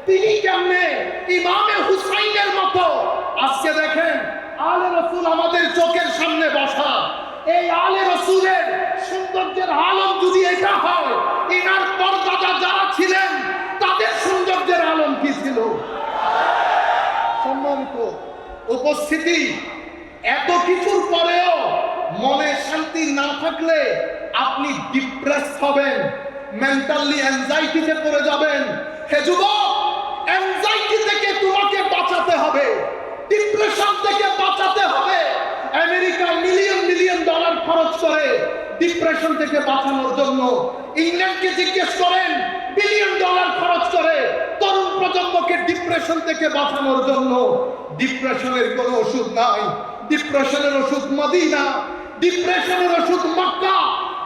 তিনি কেমনে ইমামে হুসাইনের মতো। আজকে দেখেন আলে রসুল আমাদের চোখের সামনে বসা, এই আলে রসুলের সৌন্দর্যের আলম যদি এটা হয়, ইনার পরদাদা যারা ছিলেন তাদের সৌন্দর্যের আলম কি ছিল? সম্মানিত উপস্থিতি, এত কিছুর পরেও মনে শান্তি না থাকলে আপনি ডিপ্রেস হবেন, মেন্টালি অ্যাংজাইটিতে পড়ে যাবেন। হে যুবক, অ্যাংজাইটি থেকে তোমাকে বাঁচাতে হবে, ডিপ্রেশন থেকে বাঁচাতে হবে। আমেরিকা মিলিয়ন মিলিয়ন ডলার খরচ করে ডিপ্রেশন থেকে বাঁচানোর জন্য। ইংল্যান্ডকে জিজ্ঞেস করেন, বিলিয়ন ডলার খরচ করে তরুণ প্রজন্মকে ডিপ্রেশন থেকে বাঁচানোর জন্য। ডিপ্রেশনের কোনো ওষুধ নাই। ডিপ্রেশনের ওষুধ মদিনা, ডিপ্রেশনের ওষুধ মক্কা,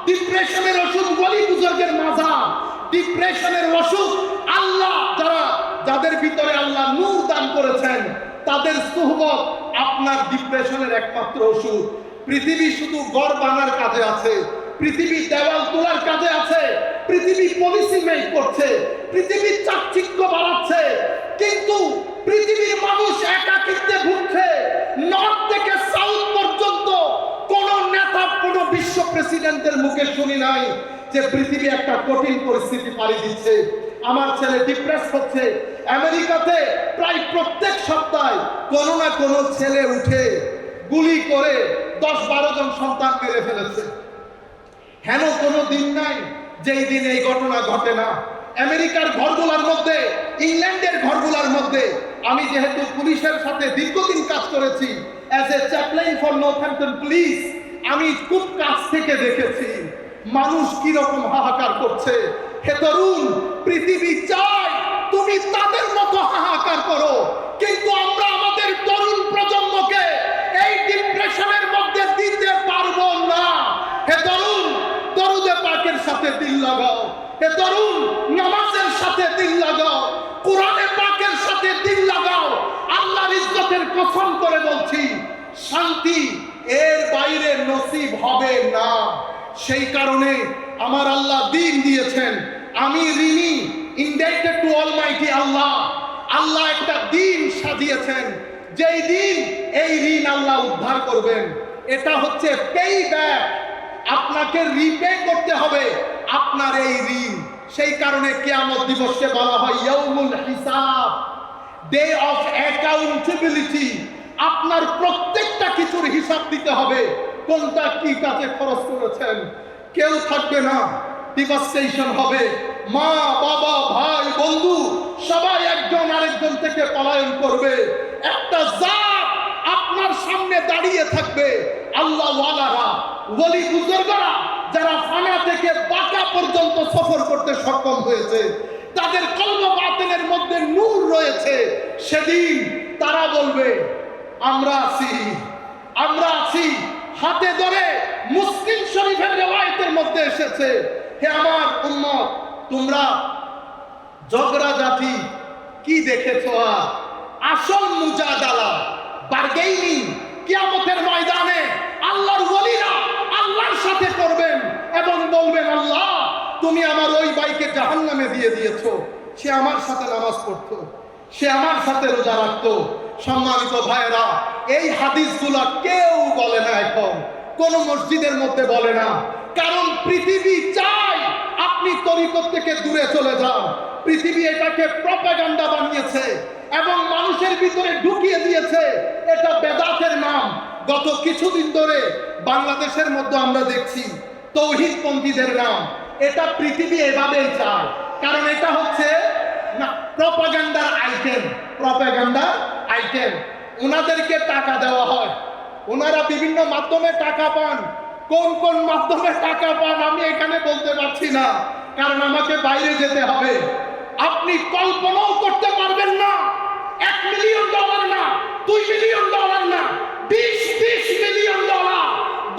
ডিপ্রেশনের ওষুধ ওলি বুজুর্গের মাজার, ডিপ্রেশনের ওষুধ আল্লাহ যাদের ভিতরে আল্লাহ নূর দান করেছেন তাদের সুহবত আপনার ডিপ্রেশনের একমাত্র ওষুধ। পৃথিবী শুধু ঘর বানার কাজে আছে, পৃথিবী দেওয়াল তোলার কাজে আছে, পৃথিবী পলিসি মেক করছে, পৃথিবী চাকচিক্য বাড়াচ্ছে, কিন্তু পৃথিবীর মানুষ একাকিত্বে ভুগছে। নর্থ থেকে সাউথ পর্যন্ত কোন নেতা, কোন বিশ্ব প্রেসিডেন্টের মুখে শুনি নাই যে পৃথিবী একটা কঠিন পরিস্থিতি পাড়ি দিচ্ছে, আমার ছেলে ডিপ্রেস হচ্ছে। আমেরিকাতে প্রায় প্রত্যেক সপ্তাহে কোনো না কোনো ছেলে উঠে গুলি করে 10-12 জন সন্তান মেরে ফেলেছে। হেন কোনো দিন নাই যেই দিন এই ঘটনা ঘটে না। আমেরিকার ঘরগুলোর মধ্যে, ইংল্যান্ডের ঘরগুলোর মধ্যে, আমি যেহেতু পুলিশের সাথে দীর্ঘদিন কাজ করেছি as a chaplain for Northampton police, আমি খুব কাছ থেকে দেখেছি মানুষ কি রকম হাহাকার করছে। হে তরুণ, পৃথিবী চায় তুমি তাদের মতো হাহাকার করো, কিন্তু আমরা আমাদের তরুণ প্রজন্মকে এই ডিপ্রেশনের মধ্যে দিতে পারবো না। হে তরুণ, দরুদে পাকের সাথে দিল লাগাও। হে তরুণ, নামাজের সাথে দিল লাগাও, কোরআনে পাকের সাথে দিল লাগাও। আল্লাহর ইজ্জতের কসম করে বলছি, শান্তি এর বাইরে নসিব হবে না। সেই কারণে আমার আল্লাহ দিন দিয়েছেন, আমি ঋণী, ইনডেক্টেড টু অলমাইটি আল্লাহ। আল্লাহ একটা দিন সাজিয়েছেন, যেই দিন এই ঋণ আল্লাহ উদ্ধার করবেন। এটা হচ্ছে পে ব্যাক, আপনাকে রিপে করতে হবে আপনার এই ঋণ। সেই কারণে কিয়ামত দিবসকে বলা হয় ইয়াউমুল হিসাব, ডে অফ অ্যাকাউন্টেবিলিটি। আপনার প্রত্যেকটা কিছুর হিসাব দিতে হবে, কোনটা কি কাজে খরচ করেছেন। কেউ থাকবে না, ডিভাস্টেশন হবে। মা, বাবা, ভাই, বন্ধু সবাই একজন আরেকজন থেকে পলায়ন করবে। একটা জাত আপনার সামনে দাঁড়িয়ে থাকবে, আল্লাহ ওয়ালারা, ওলি বুজুর্গরা, যারা ফানা থেকে বাঁকা পর্যন্ত সফর করতে সক্ষম হয়েছে, তাদের কলব বাতিনের মধ্যে নূর রয়েছে। সেদিন তারা বলবে আমরা আছি, আমরা আছি। হাতে ধরে মুসলিম শরীফের রিওয়ায়াতের মধ্যে এসেছে, হে আমার উম্মত, তোমরা ঝগড়া জাতি কি দেখেছো? আসল মুজাদালা, বারগেইনিং কিয়ামতের ময়দানে আল্লাহর ওলিরা আল্লাহর সাথে করবেন এবং বলবেন, আল্লাহ তুমি আমার ওই ভাইকে জাহান্নামে দিয়ে দিয়েছো। সে আমার সাথে নামাজ পড়তো, সে আমার সাথে রোজা রাখতো। সম্মানিত ভাইরা, এই হাদিসগুলা কেউ বলে না, এখন কোন মসজিদের মধ্যে বলে না, কারণ পৃথিবী চায় আপনি তরিকত থেকে দূরে চলে যান। পৃথিবী এটাকে প্রপাগান্ডা বানিয়েছে এবং মানুষের ভিতরে ঢুকিয়ে দিয়েছে, এটা বেদাতের নাম। গত কিছুদিন ধরে বাংলাদেশের মধ্যে আমরা দেখছি তৌহিদপন্থীদের নাম। এটা পৃথিবী এভাবেই চায়, কারণ এটা হচ্ছে না প্রপাগান্ডার আইটেম, প্রপাগান্ডার আইটেম। ওনাদেরকে টাকা দেওয়া হয়, ওনারা বিভিন্ন মাধ্যমে টাকা পান। কোন কোন মাধ্যমে টাকা পান আমি এখানে বলতে পারছি না, কারণ আমাকে বাইরে যেতে হবে। আপনি কল্পনাও করতে পারবেন না, $1 মিলিয়ন না, $2 মিলিয়ন না, 20 মিলিয়ন ডলার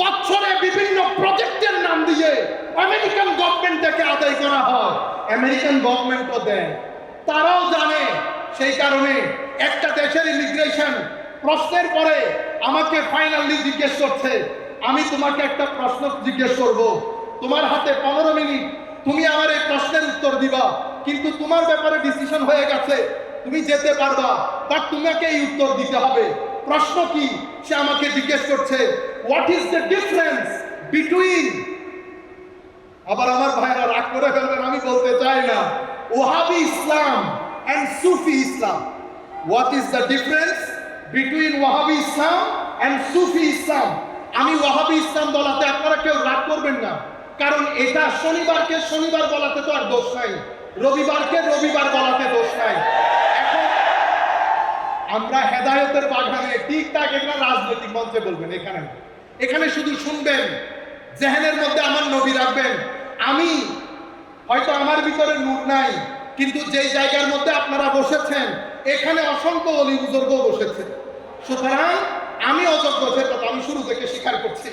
বছরে বিভিন্ন প্রজেক্টের নাম দিয়ে আমেরিকান গভর্নমেন্ট থেকে আদায় করা হয়। আমেরিকান গভর্নমেন্টও দেয়, তারাও জানে। সেই কারণে একটা দেশের ইমিগ্রেশন প্রশ্নের পরে আমাকে ফাইনালি জিজ্ঞেস করছে, আমি তোমাকে একটা প্রশ্ন জিজ্ঞেস করব, তোমার হাতে 15 মিনিট, তুমি আমার এই প্রশ্নের উত্তর দিবা। কিন্তু তোমার ব্যাপারে ডিসিশন হয়ে গেছে, তুমি যেতে পারবা, বাট তোমাকে এই উত্তর দিতে হবে। প্রশ্ন কি? সে আমাকে জিজ্ঞেস করছে, what is the difference between, আবার আমার ভাইরা রাগ করে ফেলবেন, আমি বলতে চাই না, Wahhabi Islam and Sufi Islam. What is the difference between Wahhabi Islam and Sufi Islam? আমি ওয়াহাবি ইসলাম বলাতে আপনারা কেউ রাগ করবেন না, কারণ এটা শনিবারকে শনিবার বলাতে তো আর দোষ নাই, রবিবারকে রবিবার বলাতে দোষ নাই। এখন আমরা হেদায়েতের বাগানে ঠিকঠাক এখানে রাজনৈতিক মঞ্চে বলবেন, এখানে শুধু শুনবেন, জেহেনের মধ্যে আমার নবী রাখবেন। আমি হয়তো আমার ভিতরে নূর নাই, কিন্তু যেই জায়গার মধ্যে আপনারা বসেছেন এখানে অসংখ্য অলি বুজুর্গ বসেছে, সুতরাং আমি অযোগ্য সেটা আমি শুরু থেকে স্বীকার করছি।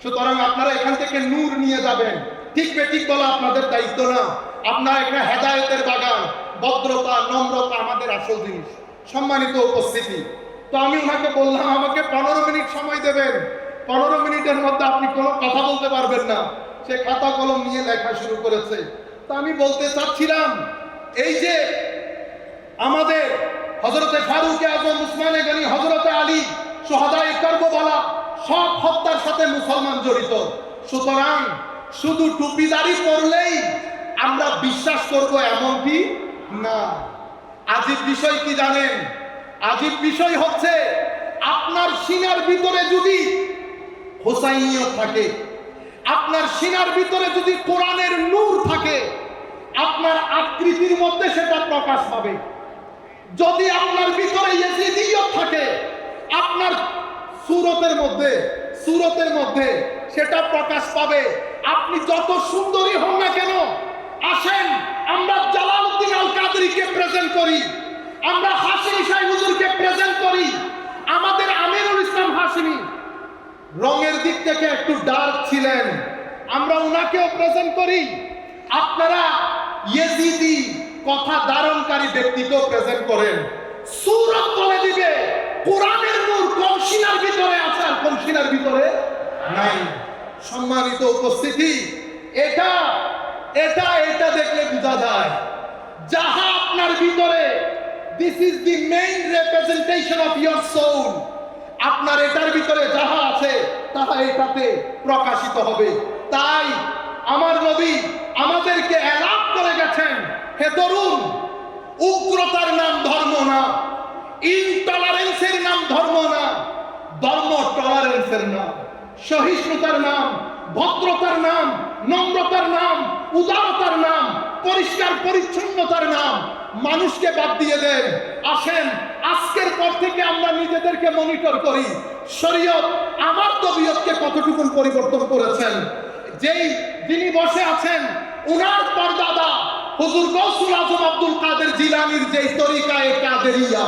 সুতরাং আপনারা এখান থেকে নূর নিয়ে যাবেন, ঠিক বেঠিক বলা আপনাদের দায়িত্ব না। আপনারা এখানে হেদায়েতের বাগান, ভদ্রতা নম্রতা আমাদের আসল জিনিস। সম্মানিত উপস্থিতি, তো আমি ওনাকে বললাম আমাকে 15 মিনিট সময় দেবেন, 15 মিনিটের মধ্যে আপনি কোনো কথা বলতে পারবেন না। সে খাতা কলম নিয়ে লেখা শুরু করেছে। তো আমি বলতে চাচ্ছিলাম, এই যে আমাদের হযরতে ফারুক আযম, উসমানে গনি, হযরতে আলী, শুহাদায়ে কারবালা, সব হত্যার সাথে মুসলমান জড়িত। সুতরাং শুধু টুপিদারি পরলেই আমরা বিশ্বাস করব এমনটি না। আজীব বিষয় কি জানেন? আজীব বিষয় হচ্ছে আপনার সিনার ভিতরে যদি হোসাইনিয়ত থাকে, আপনার সিনার ভিতরে যদি কোরআনের নূর থাকে, আপনার আকৃতির মধ্যে সেটা প্রকাশ পাবে। যদি আপনার ভিতরে ইয়াজিদিয়ত থাকে, আপনার সুরতের মধ্যে সেটা প্রকাশ পাবে। আপনি যত সুন্দরী হন না কেন, আসেন আমরা জালালউদ্দিন আল কাদরিকে প্রেজেন্ট করি, আমরা হাশিমি শাহ হুজুরকে প্রেজেন্ট করি। আমাদের আমিরুল ইসলাম হাশিমি রঙের দিক থেকে একটু ডার্ক ছিলেন, আমরা উনাকেও প্রেজেন্ট করি। আপনারা ইয়েজিদি কথা ধারণকারী ব্যক্তিকেও প্রেজেন্ট করেন। সূরত বলে দিবে কোরআনের নূর কোন সিনার ভিতরে আছে আর কোন সিনার ভিতরে নাই। সম্মানিত উপস্থিতি, এটা দেখলে বোঝা যায় যাহা আপনার ভিতরে, this is the main representation of your soul. আপনার এটার ভিতরে যাহা আছে তাহা এটাতে প্রকাশিত হবে। তাই আমার নবী আমাদেরকে এলাপ করে গেছেন, হে তরুণ, উগ্রতার নাম ধর্ম না, ইনটলারেন্সের নাম ধর্ম না, ধর্ম টলারেন্সের নাম, সহিষ্ণুতার নাম, ভদ্রতার নাম, নম্রতার নাম, উদারতার নাম, পরিষ্কার পরিচ্ছন্নতার নাম। মানুষকে বাদ দিয়ে দেন। আসেন আজকের পর থেকে আমরা নিজেদেরকে মনিটর করি, শরীয়ত আমার তবিয়তকে কতটুকু পরিবর্তন করেছেন। যিনি বসে আছেন উনার পরদাদা হুজুর গৌসুল আজম আব্দুল কাদের জিলানীর যেই তরিকায়ে কাদেরিয়া,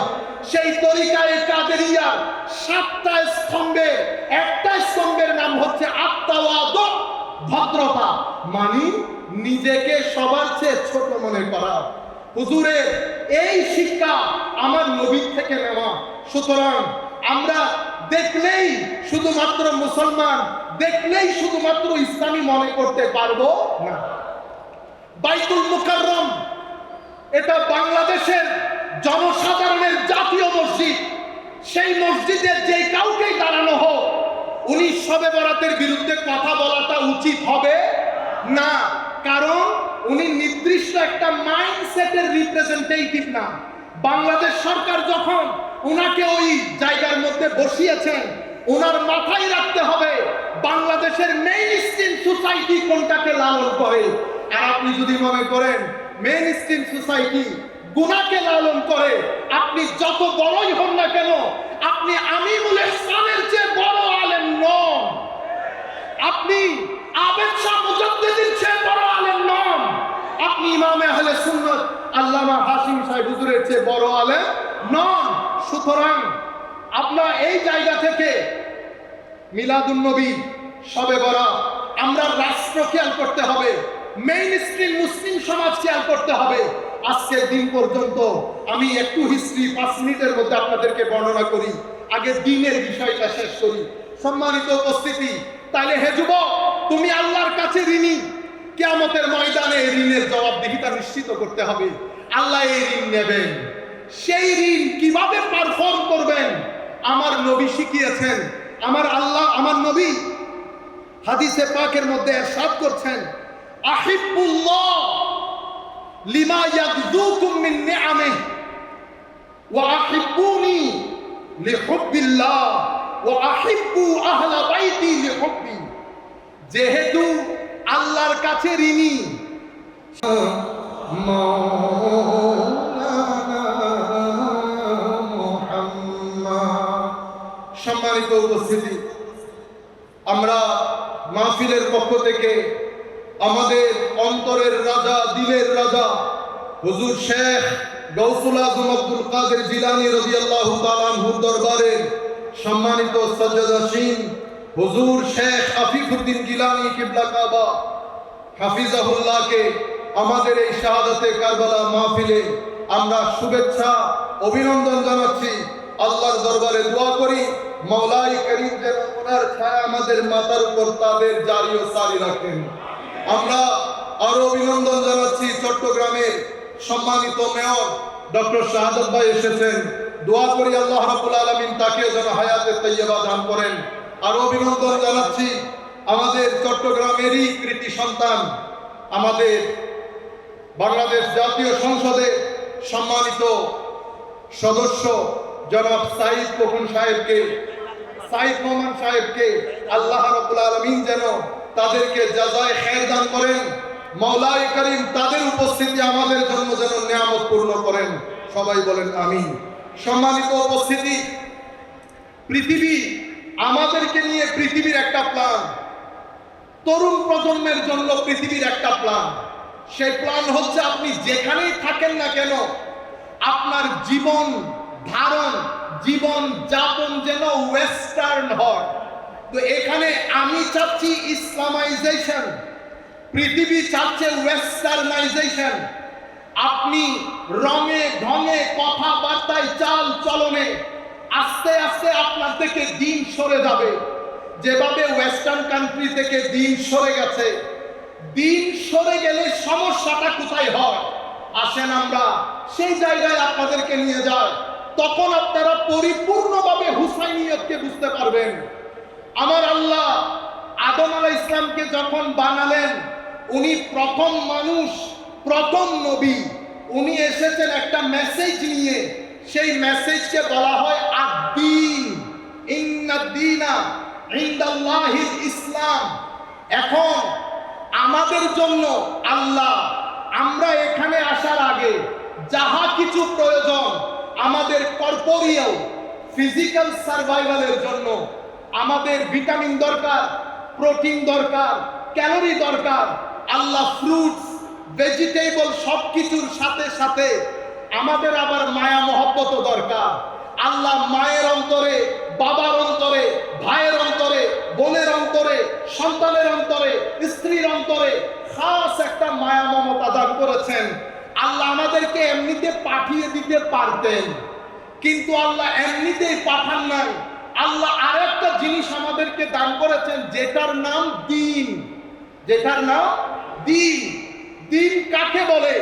সেই তরিকায়ে কাদেরিয়া 7টা স্তম্ভের একটা স্তম্ভের নাম হচ্ছে আত্মাওয়াদু, ভদ্রতা, মানে নিজেকে সবার চেয়ে ছোট মনে করা। হুজুরের এই শিক্ষা আমার নবীর থেকে নেওয়া। সুতরাং আমরা দেখলেই শুধুমাত্র মুসলমান, দেখলেই শুধুমাত্র ইসলামী মনে করতে পারবো না। বাইতুল মুকাররম এটা বাংলাদেশের জনসাধারণের জাতীয় মসজিদ। সেই মসজিদে যে কাউকেই দাঁড়ানো হোক, উনি শবে বরাতের বিরুদ্ধে কথা বলাটা উচিত হবে না, কারণ উনি নির্দিষ্ট একটা মাইন্ডসেটের রিপ্রেজেন্টেটিভ না। বাংলাদেশ সরকার যখন উনাকে ওই জায়গার মধ্যে বসিয়েছেন, ওনার মাথায় রাখতে হবে বাংলাদেশের মেইনস্ট্রিম সোসাইটি কোনটাকে লালন করে। আর আপনি যদি মনে করেন মেইনস্ট্রিম সোসাইটি গুনাহকে লালন করে, আপনি যত বড়ই হন না কেন, আপনি আমিনুল ইহসানের চেয়ে বড় আলেম নন, আপনি আবেদ শাহ মুজাদ্দিদের চেয়ে বড় আলেম নন, আপনি ইমামে আহলে সুন্নাত আল্লামা হাশিমি শাহ হুজুরের চেয়ে বড় আলেম নন। সুতরাং আমরা এই জায়গা থেকে মিলাদুন নবী, শবে বরাত, আমরা রাষ্ট্র খেয়াল করতে হবে, মেইনস্ট্রিম মুসলিম সমাজ খেয়াল করতে হবে। আজকের দিন পর্যন্ত আমি একটু হিস্ট্রি 5 মিনিটের মধ্যে আপনাদেরকে বর্ণনা করি, আগে দিনের বিষয়টা শেষ করি। সম্মানিত উপস্থিতি, তাহলে হে যুবক, তুমি আল্লাহর কাছে ঋণী, কিয়ামতের ময়দানে এই ঋণের জবাবদিহিতা নিশ্চিত করতে হবে। আল্লাহ এই ঋণ নেবেন, সেই ঋণ কিভাবে পারফর্ম করবেন আমার নবী শিখিয়েছেন। আমার আল্লাহ, আমার নবী হাদিসে পাকের মধ্যে ইরশাদ করছেন, আহিব্বুল্লাহ লিমা ইয়াগযুকুম মিন নিআমিহি ওয়া আহিব্বুনি লিহুব্বিল্লাহ ওয়া আহিব্বু আহলা বাইতি লিহুব্বি। যেহেতু আল্লাহর কাছে ঋণী, সম্মানিত উপস্থিতি, আমরা মাহফিলের পক্ষ থেকে আমাদের অন্তরের রাজা, দিলের রাজা হুজুর শেখ গৌসুল আজম আব্দুল কাদের জিলানী রাদিয়াল্লাহু তাআলা আনহুর দরবারে সম্মানিত সাজ্জাদাশীন হুজুর শেখ আফিফুদ্দিন গিলানী কিবলা কাবা হাফিজাহুল্লাহকে আমাদের এই শাহাদাতে কারবালা মাহফিলে আমরা শুভেচ্ছা অভিনন্দন জানাচ্ছি। আল্লাহর দরবারে দোয়া করি মাওলাই করিম যেন ওনার ছায়া আমাদের মাথার উপর তাদের জারি ও সারি রাখেন। আমরা আরো অভিনন্দন জানাচ্ছি চট্টগ্রামের সম্মানিত মেয়র ডক্টর শাহাদাত ভাই এসেছেন, দোয়া করি আল্লাহ রাব্বুল আলামিন তাকে যেন হায়াতে তাইয়্যিবা দান করেন। আরো অভিনন্দন জানাচ্ছি আমাদের চট্টগ্রামেরই কৃতি সন্তান, আমাদের বাংলাদেশ জাতীয় সংসদের সম্মানিত সদস্য জনাব সাইদ খোকন সাহেবকে, সাইদ মোহাম্মদ সাহেবকে আল্লাহ রাব্বুল আলামিন যেন তাদেরকে জাযায়ে খায়ের দান করেন। মাওলাই করিম তাদের উপস্থিতি আমাদের জন্য যেন নিয়ামত পূর্ণ করেন। সবাই বলেন আমিন। সম্মানিত উপস্থিতি, পৃথিবী আমাদেরকে নিয়ে পৃথিবীর একটা প্ল্যান, তরুণ প্রজন্মের জন্য পৃথিবীর একটা প্ল্যান। সেই প্ল্যান হচ্ছে আপনি যেখানেই থাকেন না কেন আপনার জীবন ধারণ, জীবন যাপন যেন ওয়েস্টার্ন হয়। তো এখানে আমি চাচ্ছি ইসলামাইজেশন, পৃথিবী চাচ্ছে ওয়েস্টার্নাইজেশন। আপনি রঙে ঢঙে কথাবার্তায় চাল চলনে আস্তে আস্তে আপনার থেকে দিন সরে যাবে, যেভাবে ওয়েস্টার্ন কান্ট্রি থেকে দিন সরে গেছে। দিন সরে গেলে সমস্যাটা কোথায় হয় আসেন আমরা সেই জায়গায় আপনাদেরকে নিয়ে যাই, তখন আপনারা পরিপূর্ণভাবে হুসাইনিয়তকে বুঝতে পারবেন। আমার আল্লাহ আদম আলাইহিস ইসলামকে যখন বানালেন, উনি প্রথম মানুষ, প্রথম নবী, উনি এসেছেন একটা মেসেজ নিয়ে। সেই মেসেজকে বলা হয় আদ-দ্বীন, ইন্নাদ-দ্বীনা ইনদাল্লাহিল ইসলাম। এখন আমাদের জন্য আল্লাহ, আমরা এখানে আসার আগে যাহা কিছু প্রয়োজন আমাদের কর্পোরিয়াল ফিজিক্যাল সার্ভাইভালের জন্য, আমাদের ভিটামিন দরকার, প্রোটিন দরকার, ক্যালোরি দরকার, আল্লাহ ফ্রুটস, ভেজিটেবল সবকিছুর সাথে সাথে আমাদের আবার মায়া মহব্বত দরকার। আল্লাহ মায়ের অন্তরে, বাবার অন্তরে, ভাইয়ের অন্তরে, বোনের অন্তরে, সন্তানের অন্তরে, স্ত্রীর অন্তরে খাস একটা মায়া মমতা দান করেছেন। আল্লাহ আমাদেরকে এমনিতে পাঠিয়ে দিতে পারতেন, কিন্তু আল্লাহ এমনিতেই পাঠান নাই। আল্লাহ আরেকটা জিনিস আমাদেরকে দান করেছেন, যেটার নাম দ্বীন, যেটার নাম দ্বীন। দ্বীন কাকে বলে?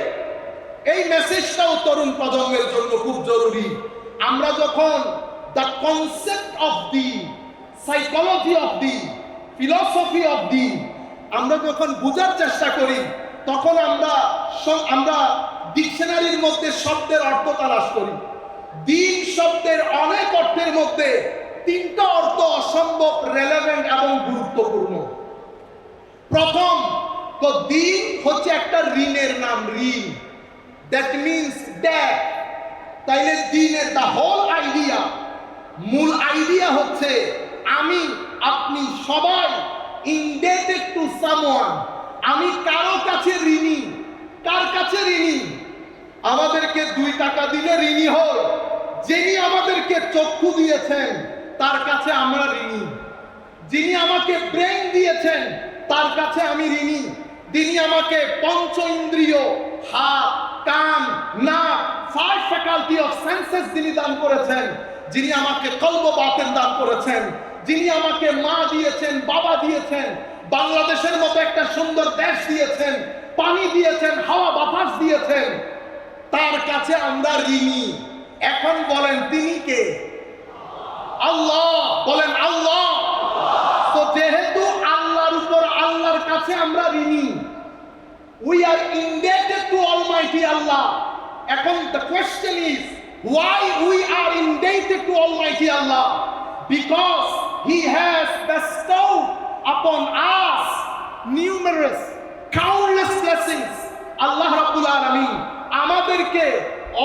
এই মেসেজটাও তরুণ প্রজন্মের জন্য খুব জরুরি। আমরা যখন the concept of Din, psychology of Din, philosophy of দ্বীন আমরা যখন বোঝার চেষ্টা করি, তখন আমরা ডিকশনারির মধ্যে শব্দের অর্থ তালাশ করি। দ্বীন শব্দের অনেক অর্থের মধ্যে তিনটা অর্থ অসম্ভব রেলেভেন্ট এবং গুরুত্বপূর্ণ। প্রথম তো দ্বীন হচ্ছে একটা ঋণের নাম, ঋণ, দ্যাট মিনস ডেট। তাইলে দ্বীনের দ্য হোল আইডিয়া, মূল আইডিয়া হচ্ছে আমি আপনি সবাই ইনডেটেড টু সামওয়ান, আমি কারো কাছে ঋণী। কার কাছে ঋণী? আমাদেরকে 2 টাকা দিলে ঋণী হই, যিনি আমাদেরকে চক্ষু দিয়েছেন তার কাছে আমরা ঋণী, যিনি আমাকে ব্রেন দিয়েছেন তার কাছে আমি ঋণী, যিনি আমাকে পঞ্চ ইন্দ্রিয়, হাত, কান, নাক, 5 ফ্যাকাল্টি অফ সেন্সেস যিনি দান করেছেন, যিনি আমাকে কলব বাতেন দান করেছেন, যিনি আমাকে মা দিয়েছেন, বাবা দিয়েছেন, বাংলাদেশের মতো একটা সুন্দর দেশ দিয়েছেন, পানি দিয়েছেন, হাওয়া বাতাস দিয়েছেন, তার কাছে আমরা ঋণী। এখন বলেন তিনি কে? আল্লাহ। বলেন আল্লাহ। তো যেহেতু আল্লাহর উপর, আল্লাহর কাছে আমরা ঋণী, we are indebted to Almighty Allah. এখন the question is, why we are indebted to Almighty Allah? Because He has bestowed upon us numerous, countless blessings. Allah Rabbul Alamin আমাদেরকে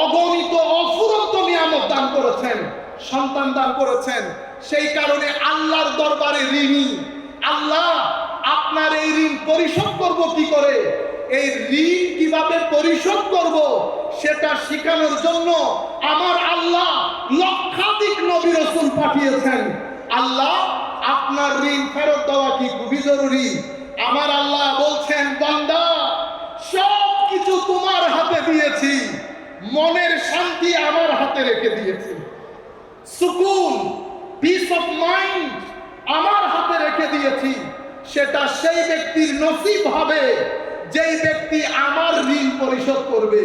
অগণিত অফুরন্ত নিয়ামত দান করেছেন, সন্তান দান করেছেন। সেই কারণে আল্লাহর দরবারে ঋণী। আল্লাহ, আপনার এই ঋণ পরিশোধ করব কি করে, এই ঋণ কিভাবে পরিশোধ করব সেটা শেখানোর জন্য আমার আল্লাহ লক্ষাধিক নবী রাসূল পাঠিয়েছেন। আল্লাহ, আপনার ঋণ ফেরত দেওয়া কি খুবই জরুরি। আমার আল্লাহ বলছেন, বান্দা, সব কিছু তোমার হাতে দিয়েছি, মনের শান্তি আমার হাতে রেখে দিয়েছি, সুকুন, পিস অফ মাইন্ড আমার হাতে রেখে দিয়েছি। সেটা সেই ব্যক্তির নসিব হবে যেই ব্যক্তি আমার ঋণ পরিশোধ করবে,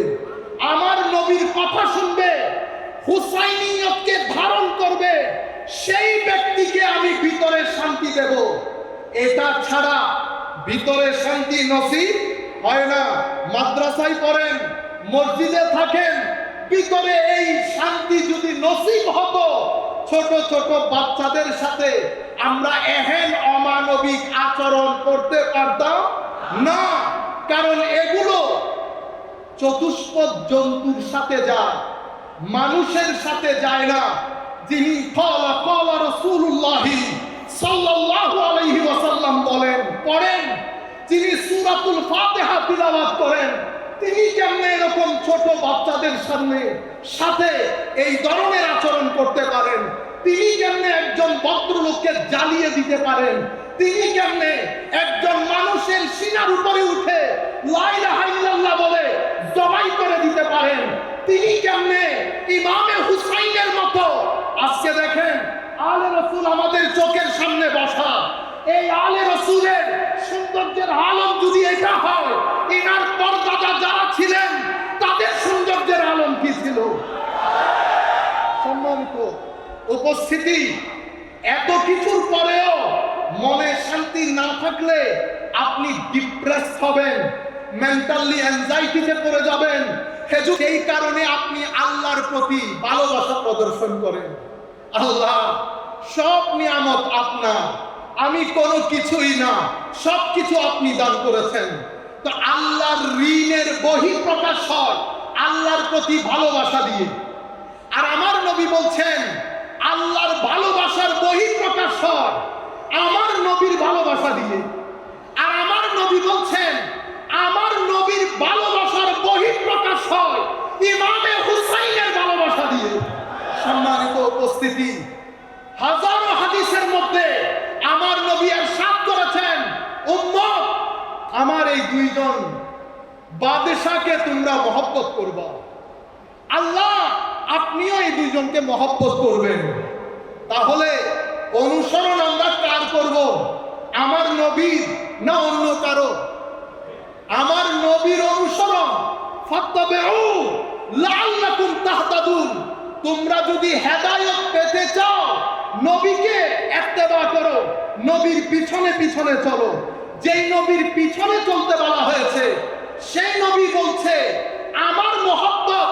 আমার নবীর কথা শুনবে, হুসাইনিয়তকে ধারণ করবে, সেই ব্যক্তিকে আমি ভিতরে শান্তি দেব। এটা ছাড়া ভিতরে শান্তি নসিব হয় না। মাদ্রাসায় পড়েন, মসজিদে থাকেন, ভিতরে এই শান্তি যদি নসিব হতো, ছোট ছোট বাচ্চাদের সাথে আমরা এহেন অমানবিক আচরণ করতে পারতাম না। কারণ এগুলো চতুষ্পদ জন্তুর সাথে যায়, মানুষের সাথে যায় না। যিনি ক্বালা রাসূলুল্লাহ সাল্লাল্লাহু আলাইহি ওয়াসাল্লাম বলেন, পড়েন, যিনি সূরাতুল ফাতিহা তিলাওয়াত করেন, তিনি কেমনে এরকম ছোট বাচ্চাদের সাথে এই ধরনের আচরণ করতে পারেন? তিনি কেমনে একজন ভদ্রলোককে জ্বালিয়ে দিতে পারেন? তিনি কেমনে একজন মানুষের সিনার উপরে উঠে লা ইলাহা ইল্লাল্লাহ বলে জবাই করে দিতে পারেন? তিনি কেমনে ইমামে হুসাইনের মতো, আজকে দেখেন আলে রাসূল আমাদের চোখের সামনে বসা, এই আলে রাসূলের সৌন্দর্যের আলম যদি এটা হয়, ইনার পরদাদা যারা ছিলেন তাদের সৌন্দর্যের আলম কি ছিল? সম্মানিত উপস্থিতি, এত কিছুর পরেও মনে শান্তি না থাকলে আপনি ডিপ্রেস হবেন, মেন্টালি অ্যাংজাইটিতে পড়ে যাবেন। সেই কারণে আপনি আল্লাহর প্রতি ভালোবাসা প্রদর্শন করেন। আল্লাহ, সব নিয়ামত আপনার, আমি কোনো কিছুই না, সব কিছু আপনি দান করেছেন। তো আল্লাহর ঋণের বহিঃপ্রকাশ হয় আল্লাহর প্রতি ভালোবাসা দিয়ে। আর আমার নবী বলছেন, আল্লাহর ভালোবাসার বহিঃপ্রকাশ হয় আমার নবীর ভালোবাসা দিয়ে। আর আমার নবী বলছেন, আমার নবীর ভালোবাসার বহিঃপ্রকাশ হয় ইমামে হুসাইনের ভালোবাসা দিয়ে। সম্মানিত উপস্থিতি, হাজারো হাদিসের মধ্যে আমার নবী ইরশাদ করেছেন, উম্মত, আমার এই দুইজন বাদশাকে তোমরা মহব্বত করবা। আল্লাহ, আপনিও এই দুইজনকে মহব্বত করবেন। তাহলে অনুসরণ আমরা কার করব? আমার নবীর না অন্য কারো? আমার নবীর অনুসরণ। ফাত্তাবিউ লাআল্লাকুম তাহতাদুন। তোমরা যদি হেদায়েত পেতে চাও, নবীকে ইত্তেবা করো, নবীর পিছনে পিছনে চলো। যেই নবীর পিছনে চলতে বলা হয়েছে, সেই নবী বলছে, আমার মহব্বত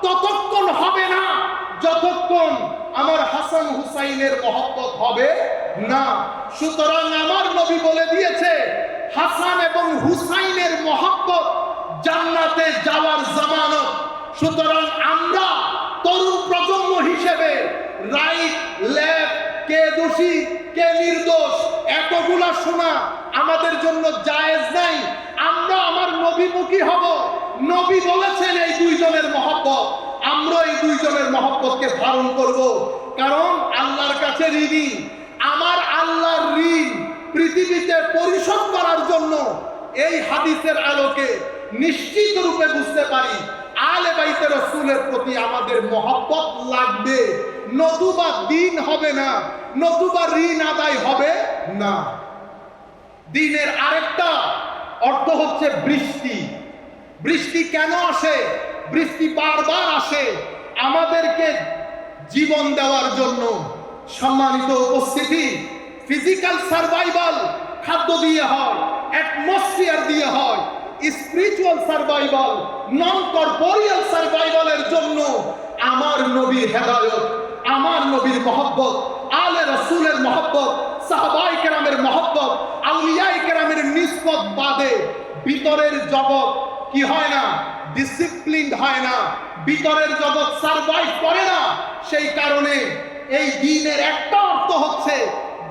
ততক্ষণ হবে না যতক্ষণ আমার হাসান হুসাইনের মহব্বত হবে না। সুতরাং আমার নবী বলে দিয়েছে, হাসান এবং হুসাইনের মহব্বত জান্নাতে যাওয়ার জামানত। সুতরাং আমরা তরুণ প্রজন্ম হিসেবে রাইট লেফট, কে দোষী কে নির্দোষ, এতগুলা শোনা আমাদের জন্য জায়েজ নাই। আমরা আমার নবীমুখী হব। নবী বলেছেন এই দুইজনের মহব্বত, আমরা এই দুইজনের মহব্বতকে ধারণ করব। কারণ আল্লাহর কাছে ঋণী। আমার আল্লাহর ঋণ পৃথিবীতে পরিশোধ করার জন্য এই হাদিসের আলোকে নিশ্চিত রূপে বুঝতে পারি, আলে বাইতে রাসূলের প্রতি আমাদের মহব্বত লাগবে, নতুবা দিন হবে না, নতুবা ঋণ আদায় হবে না। দিনের আরেকটা অর্থ হচ্ছে বৃষ্টি। বৃষ্টি কেন আসে? বৃষ্টি বারবার আসে আমাদেরকে জীবন দেওয়ার জন্য। সম্মানিত উপস্থিতি, ফিজিক্যাল সার্ভাইভাল খাদ্য দিয়ে হয়, অ্যাটমসফিয়ার দিয়ে হয়, স্পিরিচুয়াল সার্ভাইভাল, নন কর্পোরিয়াল সার্ভাইভালের জন্য আমার নবীর হেদায়েত, আমার নবীর মহব্বত, আলে রাসূলের মহব্বত, সাহাবায়ে কেরামের মহব্বত, আউলিয়ায়ে কেরামের নিসবত বাদে ভিতরের জগৎ কি হয় না? ডিসিপ্লিন হয় না, ভিতরের জগৎ সার্ভাইভ করে না। সেই কারণে এই দিনের একটা অর্থ হচ্ছে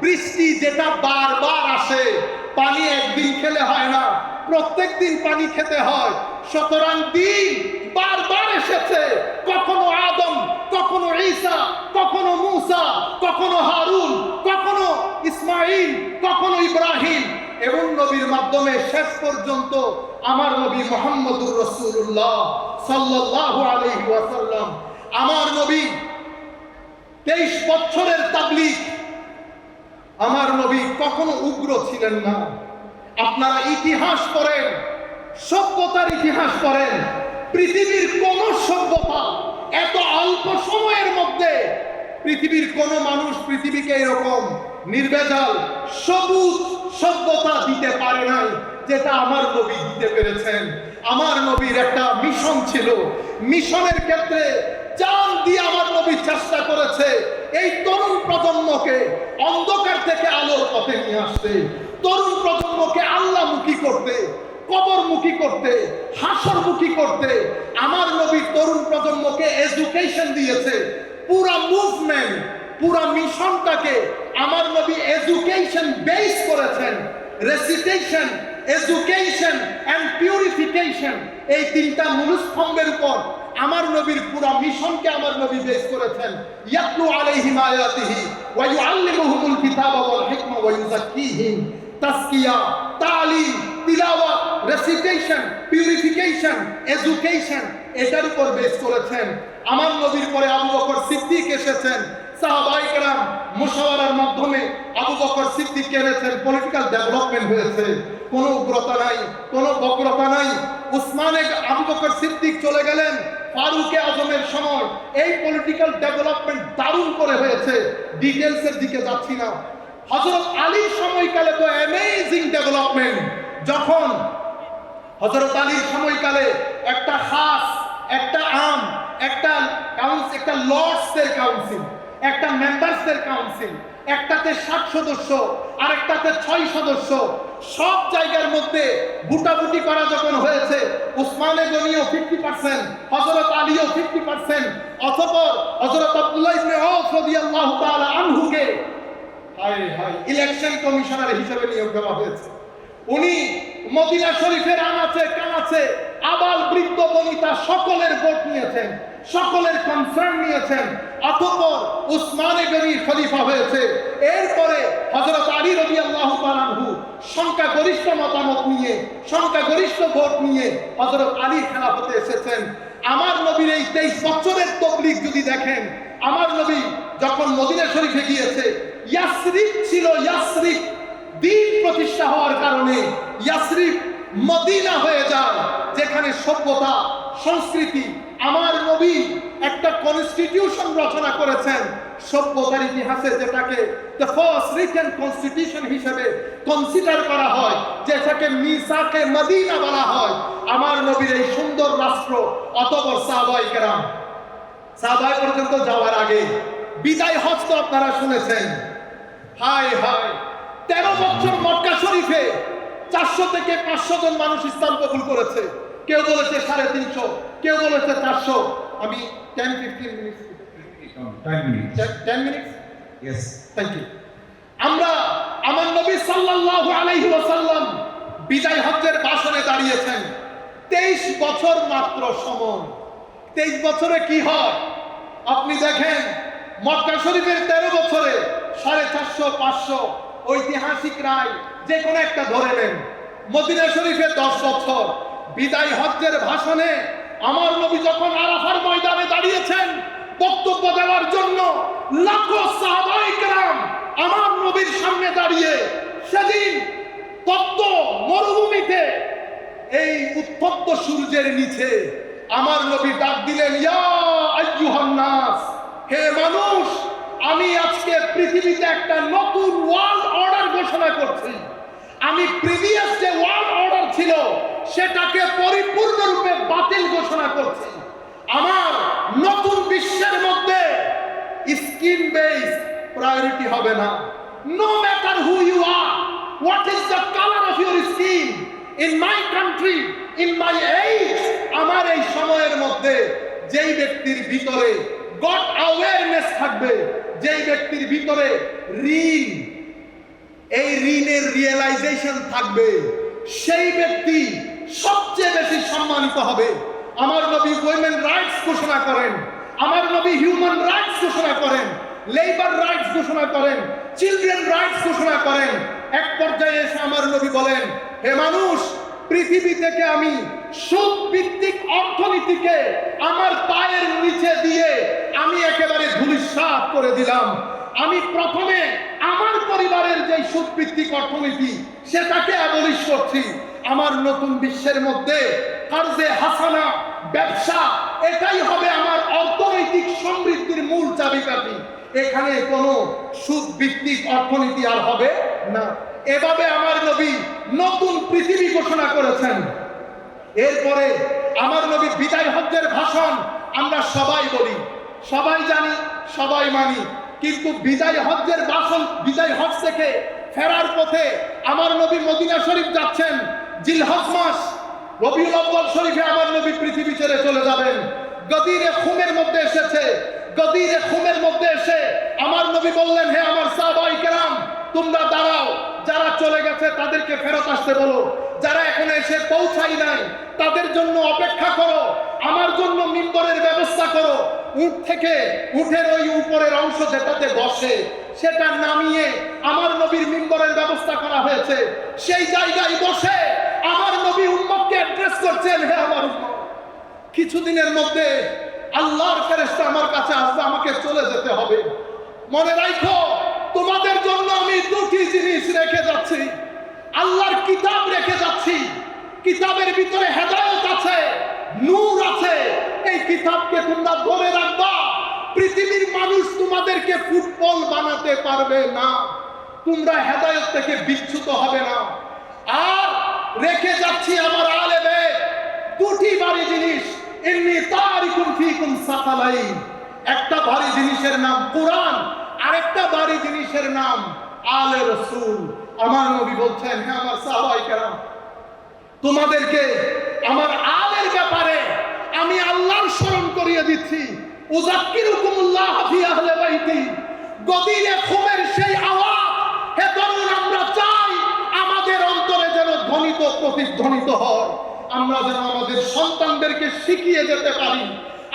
বৃষ্টি, যেটা বারবার আসে। পানি একদিন খেলে হয় না, প্রত্যেক দিন পানি খেতে হয়। সুতরাং দিন বারবার এসেছে, কখনো আদম, কখনো ঈসা, কখনো মূসা, কখনো হারুন, কখনো ইসমাইল, কখনো ইব্রাহিম, এবং নবীর মাধ্যমে শেষ পর্যন্ত আমার নবী মুহাম্মদুর রাসূলুল্লাহ সাল্লাল্লাহু আলাইহি ওয়াসাল্লাম। আমার নবী 23 বছরের তাবলীগ। আমার নবী কখনো উগ্র ছিলেন না। আপনারা ইতিহাস পড়েন, সভ্যতার ইতিহাস পড়েন, পৃথিবীর কোন সভ্যতা এত অল্প সময়ের মধ্যে, পৃথিবীর কোন মানুষ পৃথিবীকে এরকম নির্ভেজাল সবুজ সভ্যতা দিতে পারে নাই যেটা আমার নবী দিতে পেরেছেন। আমার নবীর একটা মিশন ছিল, মিশনের ক্ষেত্রে জান দিয়ে আমার নবী চেষ্টা করেছে এই তরুণ প্রজন্মকে অন্ধকার থেকে আলোর পথে নিয়ে আসতে, তরুণ প্রজন্মকে আল্লাহমুখী করতে, কবরমুখী করতে, হাসরমুখী করতে। আমার নবী তরুণ প্রজন্মকে এডুকেশন দিয়েছে। পুরা মুভমেন্ট, পুরা মিশনটাকে আমার নবী এডুকেশন বেস করেছেন। রেসিটেশন, এডুকেশন এন্ড পিউরিফিকেশন, এই তিনটা মূলস্তম্ভের উপর আমার নবীর পুরা মিশনকে আমার নবী বেস করেছেন। ইয়াতলু আলাইহিম আয়াতিহি ওয়া ইউআল্লিমুহুমুল কিতাবা ওয়াল হিকমা ওয়া ইউযাক্কিহিম। তাসকিয়া, তালিম, তিলাওয়াত, রেসিটেশন, পিউরিফিকেশন, এডুকেশন, এটার উপর বেস করেছেন। আমার নবীর পরে আবু বকর সিদ্দিক এসেছেন। সাহাবায়ে কেরাম মুশাওয়ারার মাধ্যমে আবু বকর সিদ্দিক এনেছেন। পলিটিক্যাল ডেভেলপমেন্ট হয়েছে, কোনো উগ্রতা নাই, কোনো বক্রতা নাই। আবু বকর সিদ্দিক চলে গেলেন ফারুকে আজমের সময়। এই পলিটিক্যাল ডেভেলপমেন্ট দারুণ করে হয়েছে, ডিটেলসের দিকে যাচ্ছি না। হযরত আলীর সময়কালে তো অ্যামেজিং ডেভেলপমেন্ট। যখন হযরত আলীর সময়কালে একটা খাস, একটা আম, একটা কাউন্সিল, একটা লর্ডসদের কাউন্সিল, একটা মেম্বারসদের কাউন্সিল, একটাতে 60 সদস্য, আরেকটাতে 6 সদস্য, সব জায়গার মধ্যে ভোটাভুটি করা যখন হয়েছে, উসমানে গনিও 50%, হযরত আলীও 50%, অতঃপর হযরত আব্দুল্লাহ ইবনে আওফ রাদিয়াল্লাহু তাআলা আনহুকে ইলেকশন কমিশনার হিসেবে নিয়োগ দেওয়া হয়েছে। উনি মদিনা শরীফের আনাচে কানাচে আবাল বৃদ্ধ বনিতা সকলের ভোট নিয়েছেন, সকলের কনসার্ন নিয়েছেন। অতঃপর উসমানে গনি খলিফা হয়েছে। এরপরে হযরত আলী রাদিয়াল্লাহু তাআলা আনহু সংখ্যাগরিষ্ঠ মতামত নিয়ে, সংখ্যাগরিষ্ঠ ভোট নিয়ে হযরত আলী খেলাফতে এসেছেন। আমার নবীর এই 23 বছরের তাবলীগ যদি দেখেন, আমার নবী যখন মদিনা শরীফে গিয়েছে, ইয়াসরিব ছিল, ইয়াসরিব দ্বীন প্রতিষ্ঠা হওয়ার কারণে ইয়াসরিব মদিনা হয়ে যায়, যেখানে সভ্যতা, সংস্কৃতি। আমার নবী একটা কনস্টিটিউশন রচনা করেছেন সভ্যতার ইতিহাসে, যেটাকে দ্য ফার্স্ট রিটেন কনস্টিটিউশন হিসেবে কনসিডার করা হয়, যেটাকে মিসাকে মদিনা বলা হয়। আমার নবীর এই সুন্দর রাষ্ট্র। অতঃপর সাহাবায়ে কেরাম, সাহাবায়ে পর্যন্ত যাওয়ার আগে বিদায় হজ তো আপনারা শুনেছেন। হায় হায়, 13 বছর মক্কা শরীফে 400 থেকে 500 জন মানুষ ইসলাম কবুল করেছে। কেউ বলেছে 350, কেউ বলেছে 400। আমি 10-15 minute, 10 minute, yes, thank you. আমরা আমার নবী সাল্লাল্লাহু আলাইহি ওয়াসাল্লাম বিদায় হজ্জের ভাষণে দাঁড়িয়েছেন। 23 বছর মাত্র সময়। 23 বছরে কি হয় আপনি দেখেন। মক্কা শরীফের 13 বছরে 450-500 ঐতিহাসিক রায় যে কোনো একটা ধরে নেন। মদিনা শরীফে 10 বছর। বিদায় হজ্জের ভাষণে আমার নবী যখন আরাফার ময়দানে দাঁড়িয়েছেন বক্তব্য দেওয়ার জন্য, লাখো সাহাবায়ে কেরাম আমার নবীর সামনে দাঁড়িয়ে সেদিন তপ্ত মরুভূমিতে, এই উত্তপ্ত সূর্যের নিচে আমার নবী ডাক দিলেন, ইয়া আইয়ুহান নাস, হে মানুষ, আমি আজকে পৃথিবীতে একটা নতুন ওয়ার্ল্ড অর্ডার ঘোষণা করছি। আমি প্রিভিয়াস যে ওয়ার্ল্ড অর্ডার ছিল সেটাকে পরিপূর্ণরূপে বাতিল ঘোষণা করছি। আমার নতুন বিশ্বের মধ্যে স্কিন বেস প্রায়োরিটি হবে না। No matter who you are, what is the colour of your skin, in my country, in my age, আমার এই সময়ের মধ্যে যেই ব্যক্তির ভিতরে গড অ্যাওয়ারনেস থাকবে, যেই ব্যক্তির ভিতরে ঋণ, এই ঋণের রিয়েলাইজেশন থাকবে, সেই ব্যক্তি সবচেয়ে বেশি সম্মানিত হবে। আমার নবী উইমেন রাইটস ঘোষণা করেন, আমার নবী হিউম্যান রাইটস ঘোষণা করেন, লেবার রাইটস ঘোষণা করেন, চিলড্রেন রাইটস ঘোষণা করেন। এক পর্যায়ে এসে আমার নবী বলেন, হে মানুষ, পৃথিবী থেকে আমি সুদ ভিত্তিক অর্থনীতিকে আমার পায়ের নিচে দিয়ে আমি একেবারে ধূলিসাৎ করে দিলাম। আমি প্রথমে আমার পরিবারের যে সুদ ভিত্তিক অর্থনীতি সেটাকে অ্যাবলিশ করছি। আমার নতুন বিশ্বের মধ্যে কার্জে হাসানা, ব্যবসা, এটাই হবে আমার অর্থনৈতিক সমৃদ্ধির মূল চাবিকাঠি। এখানে কোনো সুদ ভিত্তিক অর্থনীতি আর হবে না। এভাবে আমার নবী নতুন পৃথিবী ঘোষণা করেছেন। এরপরে আমার নবী বিদায় হজ্জের ভাষণ আমরা সবাই বলি, সবাই জানি, সবাই মানি, কিন্তু বিদায় হজ্জের ভাষণ, বিদায় হজ থেকে ফেরার পথে আমার নবী মদিনা শরীফ যাচ্ছেন। জিলহজ মাস, রবিউল আউয়াল শরীফে আমার নবী পৃথিবী ছেড়ে চলে যাবেন। গদিরে খুমের মধ্যে এসেছে, গদিরে খুমের মধ্যে এসে আমার নবী বললেন, হে আমার সাহাবায়ে কেরাম, তোমরা দাঁড়াও, যারা চলে গেছে তাদেরকে ফেরত আসতে বলো, যারা এখন এসে পৌঁছাই নাই তাদের জন্য অপেক্ষা করো, আমার জন্য মিম্বরের ব্যবস্থা করো। উট থেকে, উটের ওই উপরের অংশ যেটাতে বসে সেটা নামিয়ে আমার নবীর মিম্বরের ব্যবস্থা করা হয়েছে। সেই জায়গায় বসে আমার নবী উম্মতকে অ্যাড্রেস করছেন, হে আমার উম্মত, কিছুদিনের মধ্যে আল্লাহর ফেরেশতা আমার কাছে আসবে, আমাকে চলে যেতে হবে। মনে রাখো, তোমাদের জন্য আমি দুটি জিনিস রেখে যাচ্ছি। আল্লাহর কিতাব রেখে যাচ্ছি, কিতাবের ভিতরে হেদায়েত আছে, নূর আছে। এই কিতাবকে তোমরা ধরে রাখবা। পৃথিবীর মানুষ তোমাদেরকে ফুটবল বানাতে পারবে না, তোমরা হেদায়েত থেকে বিচ্যুত হবে না। আর রেখে যাচ্ছি আমার আহলে বাইত দুটি ভারী জিনিস, ইন্নী তারিকুন ফীকুম সাকালাইন। একটা ভারী জিনিসের নাম কোরআন, আরেকটা ভারী জিনিসের নাম আলে রাসূল। আমার নবী বলছেন, হে আমার সাহাবায়ে কেরাম, তোমাদেরকে আমার আলের ব্যাপারে আমি আল্লাহর স্মরণ করিয়ে দিচ্ছি। উযাক্কিরুকুমুল্লাহ ফি আহলে বাইতি। গদিরে খুমের সেই আওয়াজ, হে তরুণ, আমরা চাই আমাদের অন্তরে যেন ধ্বনিত প্রতিধ্বনিত হয়, আমরা যেন আমাদের সন্তানদেরকে শিখিয়ে যেতে পারি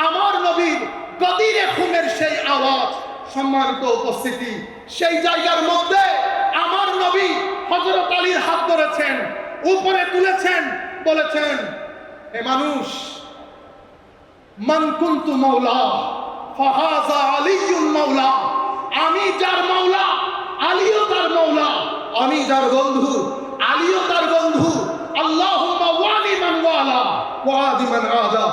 আমার নবীর গদিরে খুমের সেই আওয়াজ। সম্মানিত উপস্থিতি, সেই জায়গার মধ্যে আমার নবী হযরত আলীর হাত ধরেছেন, উপরে তুলেছেন, বলেছেন, হে মানুষ, মান কুনতু মাওলা ফাহাযা আলীউন মাওলা। আমি যার মাওলা, আলীও তার মাওলা। আমি যার বন্ধু, আলীও তার বন্ধু। আল্লাহুম্মা ওয়ালি মান ওয়ালা ওয়া আদি মান আদা।